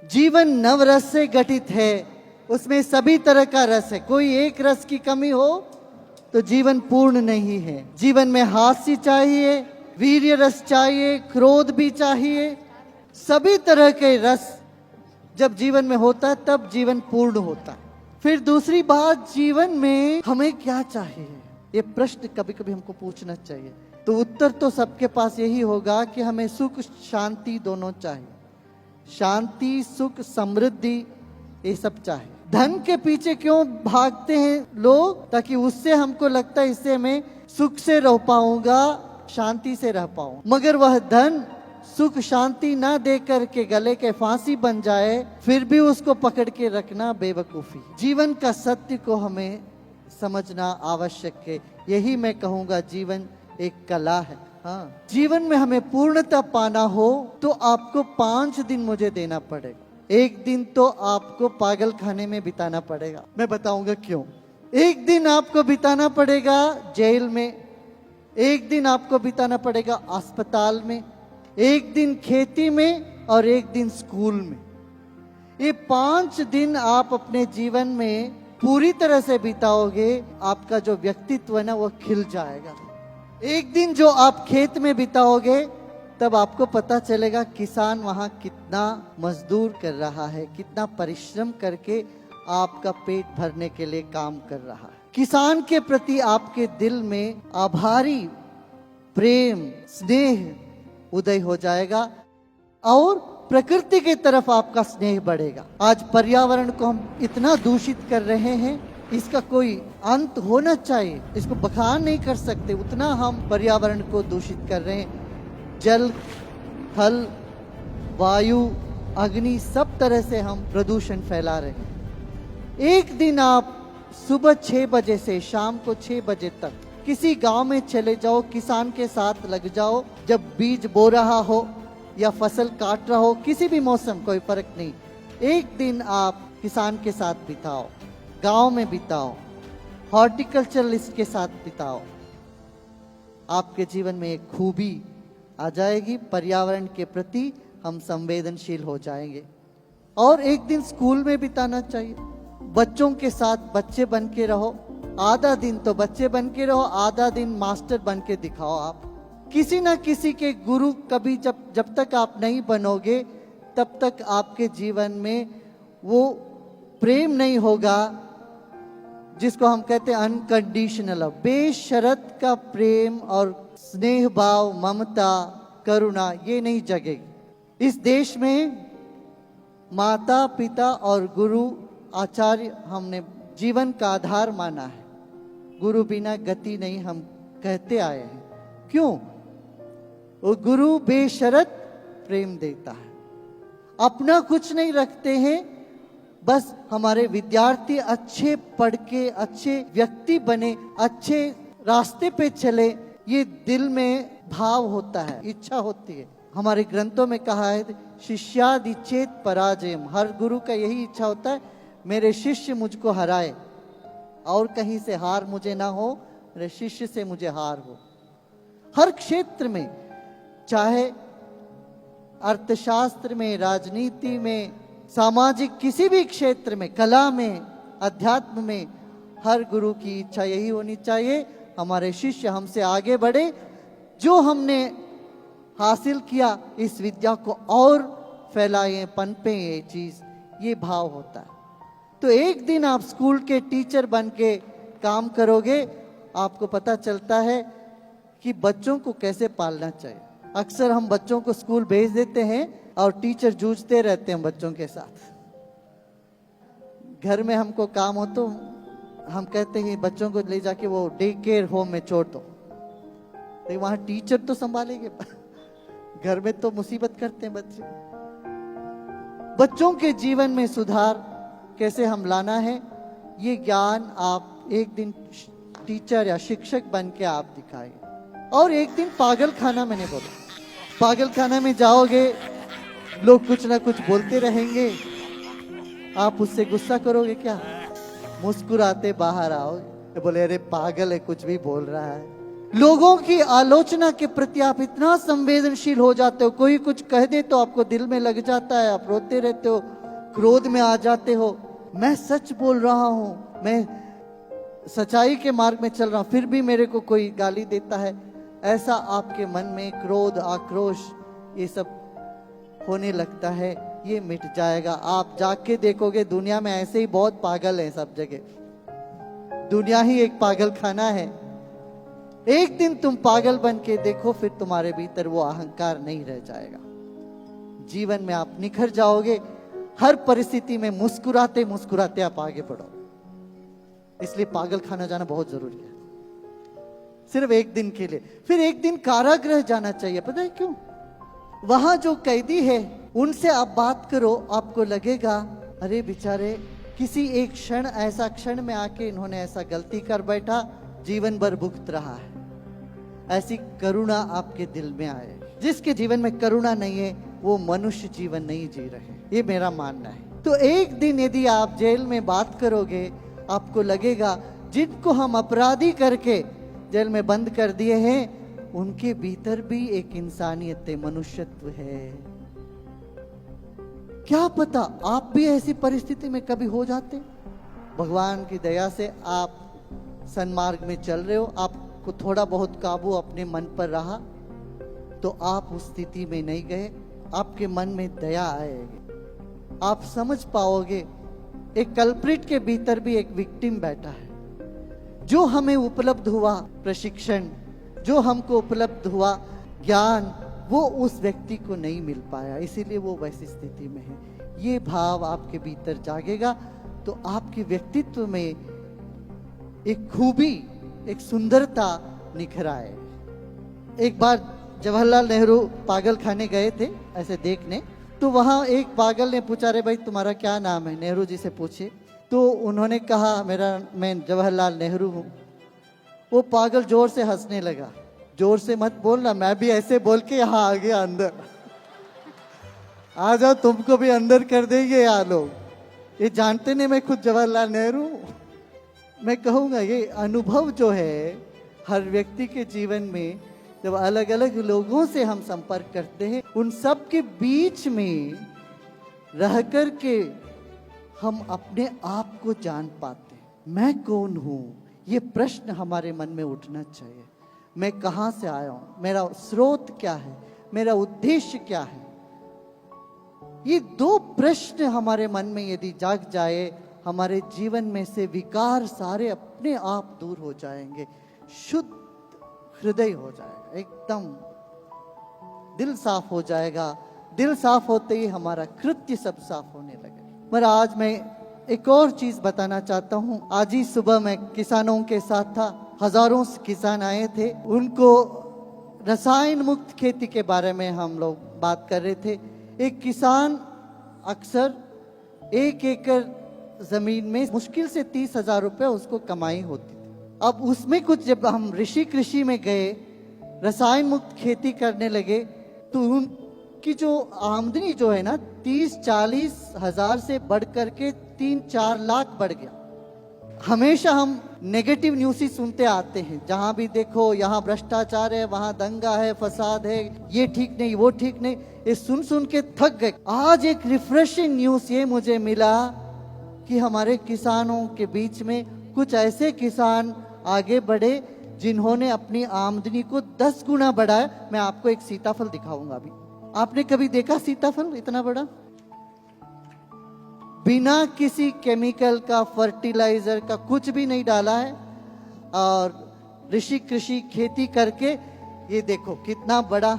जीवन नव रस से गठित है, उसमें सभी तरह का रस है। कोई एक रस की कमी हो तो जीवन पूर्ण नहीं है। जीवन में हास्य चाहिए, वीर्य रस चाहिए, क्रोध भी चाहिए। सभी तरह के रस जब जीवन में होता है तब जीवन पूर्ण होता है। फिर दूसरी बात, जीवन में हमें क्या चाहिए, ये प्रश्न कभी कभी हमको पूछना चाहिए। तो उत्तर तो सबके पास यही होगा कि हमें सुख शांति दोनों चाहिए। शांति, सुख, समृद्धि, ये सब चाहिए। धन के पीछे क्यों भागते हैं लोग? ताकि उससे हमको लगता है इससे मैं सुख से रह पाऊंगा, शांति से रह पाऊं। मगर वह धन सुख शांति ना दे करके गले के फांसी बन जाए, फिर भी उसको पकड़ के रखना बेवकूफी। जीवन का सत्य को हमें समझना आवश्यक है। यही मैं कहूंगा, जीवन एक कला है। हाँ, जीवन में हमें पूर्णता पाना हो तो आपको 5 दिन मुझे देना पड़ेगा। एक दिन तो आपको पागल खाने में बिताना पड़ेगा। मैं बताऊंगा क्यों। एक दिन आपको बिताना पड़ेगा जेल में, एक दिन आपको बिताना पड़ेगा अस्पताल में, एक दिन खेती में और एक दिन स्कूल में। ये 5 दिन आप अपने जीवन में पूरी तरह से बिताओगे, आपका जो व्यक्तित्व है ना वो खिल जाएगा। एक दिन जो आप खेत में बिताओगे तब आपको पता चलेगा किसान वहां कितना मजदूर कर रहा है, कितना परिश्रम करके आपका पेट भरने के लिए काम कर रहा है। किसान के प्रति आपके दिल में आभारी प्रेम स्नेह उदय हो जाएगा और प्रकृति की तरफ आपका स्नेह बढ़ेगा। आज पर्यावरण को हम इतना दूषित कर रहे हैं, इसका कोई अंत होना चाहिए। इसको बखान नहीं कर सकते, उतना हम पर्यावरण को दूषित कर रहे हैं। जल, थल, वायु, अग्नि, सब तरह से हम प्रदूषण फैला रहे हैं। एक दिन आप सुबह 6 बजे से शाम को 6 बजे तक किसी गांव में चले जाओ, किसान के साथ लग जाओ। जब बीज बो रहा हो या फसल काट रहा हो, किसी भी मौसम, कोई फर्क नहीं, एक दिन आप किसान के साथ बिताओ, गांव में बिताओ, हॉर्टिकल्चरलिस्ट के साथ बिताओ। आपके जीवन में एक खूबी आ जाएगी, पर्यावरण के प्रति हम संवेदनशील हो जाएंगे। और एक दिन स्कूल में बिताना चाहिए, बच्चों के साथ बच्चे बन के रहो। आधा दिन तो बच्चे बन के रहो, आधा दिन मास्टर बन के दिखाओ। आप किसी ना किसी के गुरु कभी जब तक आप नहीं बनोगे तब तक आपके जीवन में वो प्रेम नहीं होगा जिसको हम कहते हैं अनकंडीशनल, बेशर्त का प्रेम और स्नेह भाव, ममता, करुणा, ये नहीं जगेगी। इस देश में माता पिता और गुरु आचार्य हमने जीवन का आधार माना है। गुरु बिना गति नहीं, हम कहते आए हैं। क्यों? वो गुरु बेशर्त प्रेम देता है, अपना कुछ नहीं रखते हैं। बस हमारे विद्यार्थी अच्छे पढ़ के अच्छे व्यक्ति बने, अच्छे रास्ते पे चले, ये दिल में भाव होता है, इच्छा होती है। हमारे ग्रंथों में कहा है शिष्यादिच्छेद पराजयम। हर गुरु का यही इच्छा होता है, मेरे शिष्य मुझको हराए और कहीं से हार मुझे ना हो, मेरे शिष्य से मुझे हार हो। हर क्षेत्र में, चाहे अर्थशास्त्र में, राजनीति में, सामाजिक किसी भी क्षेत्र में, कला में, अध्यात्म में, हर गुरु की इच्छा यही होनी चाहिए, हमारे शिष्य हमसे आगे बढ़े, जो हमने हासिल किया इस विद्या को और फैलाएं, पनपे, ये चीज, ये भाव होता है। तो एक दिन आप स्कूल के टीचर बन के काम करोगे, आपको पता चलता है कि बच्चों को कैसे पालना चाहिए। अक्सर हम बच्चों को स्कूल भेज देते हैं और टीचर जूझते रहते हैं बच्चों के साथ। घर में हमको काम हो तो हम कहते हैं बच्चों को ले जाके वो डे केयर होम में छोड़ दो, तो वहां टीचर तो संभालेंगे, घर में तो मुसीबत करते हैं बच्चे। बच्चों के जीवन में सुधार कैसे हम लाना है, ये ज्ञान आप एक दिन टीचर या शिक्षक बन के आप दिखाएंगे। और एक दिन पागल खाना, मैंने बोला पागल खाना में जाओगे, लोग कुछ ना कुछ बोलते रहेंगे, आप उससे गुस्सा करोगे क्या? मुस्कुराते बाहर आओगे, बोले अरे पागल है, कुछ भी बोल रहा है। लोगों की आलोचना के प्रति आप इतना संवेदनशील हो जाते हो, कोई कुछ कह दे तो आपको दिल में लग जाता है, आप रोते रहते हो, क्रोध में आ जाते हो। मैं सच बोल रहा हूं, मैं सच्चाई के मार्ग में चल रहा हूं, फिर भी मेरे को कोई गाली देता है। ऐसा आपके मन में क्रोध, आक्रोश, ये सब होने लगता है, ये मिट जाएगा। आप जाके देखोगे दुनिया में ऐसे ही बहुत पागल हैं सब जगह। दुनिया ही एक पागल खाना है। एक दिन तुम पागल बन के देखो, फिर तुम्हारे भीतर वो अहंकार नहीं रह जाएगा। जीवन में आप निखर जाओगे। हर परिस्थिति में मुस्कुराते मुस्कुराते आप आगे बढ़ो। इसलिए पागल खाना जाना बहुत जरूरी है, सिर्फ एक दिन के लिए। फिर एक दिन कारागृह जाना चाहिए। पता है क्यों? वहां जो कैदी है उनसे आप बात करो, आपको लगेगा अरे बेचारे, किसी एक क्षण, ऐसा क्षण में आके इन्होंने ऐसा गलती कर बैठा, जीवन भर भुगत रहा है। ऐसी करुणा आपके दिल में आए। जिसके जीवन में करुणा नहीं है वो मनुष्य जीवन नहीं जी रहे, ये मेरा मानना है। तो एक दिन यदि आप जेल में बात करोगे, आपको लगेगा जिनको हम अपराधी करके जेल में बंद कर दिए हैं, उनके भीतर भी एक इंसानियत है, मनुष्यत्व है। क्या पता आप भी ऐसी परिस्थिति में कभी हो जाते। भगवान की दया से आप सन्मार्ग में चल रहे हो, आपको थोड़ा बहुत काबू अपने मन पर रहा, तो आप उस स्थिति में नहीं गए। आपके मन में दया आएगी, आप समझ पाओगे एक कल्प्रिट के भीतर भी एक विक्टिम बैठा है। जो हमें उपलब्ध हुआ प्रशिक्षण, जो हमको उपलब्ध हुआ ज्ञान, वो उस व्यक्ति को नहीं मिल पाया, इसीलिए वो वैसी स्थिति में है। ये भाव आपके भीतर जागेगा तो आपके व्यक्तित्व में एक खूबी, एक सुंदरता निखर आए। एक बार जवाहरलाल नेहरू पागल खाने गए थे ऐसे देखने, तो वहां एक पागल ने पूछा, रे भाई तुम्हारा क्या नाम है? नेहरू जी से पूछे। तो उन्होंने कहा मैं जवाहरलाल नेहरू हूं। वो पागल जोर से हंसने लगा। जोर से मत बोलना, मैं भी ऐसे बोल के यहाँ आ गया अंदर। आ जाओ, तुमको भी अंदर कर देंगे यार लोग। ये जानते नहीं मैं खुद जवाहरलाल नेहरू। मैं कहूँगा ये अनुभव जो है हर व्यक्ति के जीवन में, जब अलग अलग लोगों से हम संपर्क करते हैं, उन सब के बीच में रह कर के हम अपने आप को जान पाते हैं। मैं कौन हूँ? ये प्रश्न हमारे मन में उठना चाहिए। मैं कहाँ से आया हूँ? मेरा स्रोत क्या है? मेरा उद्देश्य क्या है? ये दो प्रश्न हमारे मन में यदि जाग जाए, हमारे जीवन में से विकार सारे अपने आप दूर हो जाएंगे। शुद्ध हृदय हो जाएगा, एकदम दिल साफ हो जाएगा। दिल साफ होते ही हमारा कृत्य सब साफ होने लगेगा। पर आज मैं एक और चीज बताना चाहता हूँ। आज ही सुबह मैं किसानों के साथ था, हजारों किसान आए थे। उनको रसायन मुक्त खेती के बारे में हम लोग बात कर रहे थे। एक किसान अक्सर 1 एकड़ जमीन में मुश्किल से 30,000 रुपये उसको कमाई होती थी। अब उसमें कुछ जब हम ऋषि कृषि में गए, रसायन मुक्त खेती करने लगे, तो उनकी जो आमदनी जो है ना 30-40 हजार से बढ़ करके 3-4 लाख बढ़ गया। हमेशा हम नेगेटिव न्यूज़ ही सुनते आते हैं, जहां भी देखो यहाँ भ्रष्टाचार है, वहां दंगा है, फसाद है, ये ठीक नहीं, वो ठीक नहीं। ये सुन सुन के थक गए। आज एक रिफ्रेशिंग न्यूज़ ये मुझे मिला कि हमारे किसानों के बीच में कुछ ऐसे किसान आगे बढ़े जिन्होंने अपनी आमदनी को 10 गुना बढ़ाया। मैं आपको एक सीताफल दिखाऊंगा अभी। आपने कभी देखा सीताफल इतना बड़ा? बिना किसी केमिकल का, फर्टिलाइजर का कुछ भी नहीं डाला है, और ऋषि कृषि खेती करके ये देखो कितना बड़ा।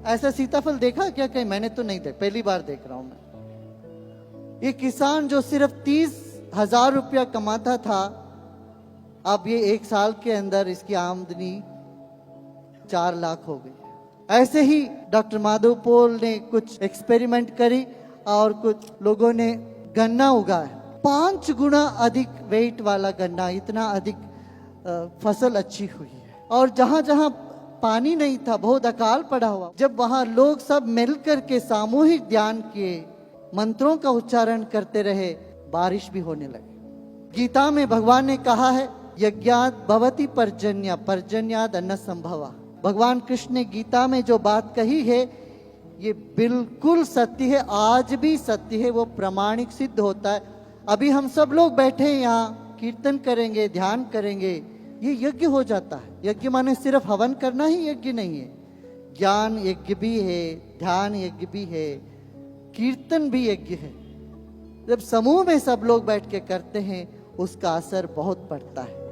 ऐसा सीताफल देखा क्या कहीं? मैंने तो नहीं देखा, पहली बार देख रहा हूं मैं। ये किसान जो सिर्फ 30,000 रुपया कमाता था, अब ये 1 साल के अंदर इसकी आमदनी 4 लाख हो गई। ऐसे ही डॉक्टर माधवपोल ने कुछ एक्सपेरिमेंट करी और कुछ लोगों ने गन्ना उगाया। 5 गुना अधिक वेट वाला गन्ना, इतना अधिक फसल अच्छी हुई है। और जहां जहां पानी नहीं था, बहुत अकाल पड़ा हुआ, जब वहां लोग सब मिलकर के सामूहिक ध्यान किए, मंत्रों का उच्चारण करते रहे, बारिश भी होने लगी। गीता में भगवान ने कहा है यज्ञात भवति पर्जन्य, पर्जन्याद अन्न संभवा। भगवान कृष्ण ने गीता में जो बात कही है ये बिल्कुल सत्य है, आज भी सत्य है, वो प्रमाणिक सिद्ध होता है। अभी हम सब लोग बैठे हैं यहाँ, कीर्तन करेंगे, ध्यान करेंगे, ये यज्ञ हो जाता है। यज्ञ माने सिर्फ हवन करना ही यज्ञ नहीं है, ज्ञान यज्ञ भी है, ध्यान यज्ञ भी है, कीर्तन भी यज्ञ है। जब समूह में सब लोग बैठ के करते हैं उसका असर बहुत पड़ता है।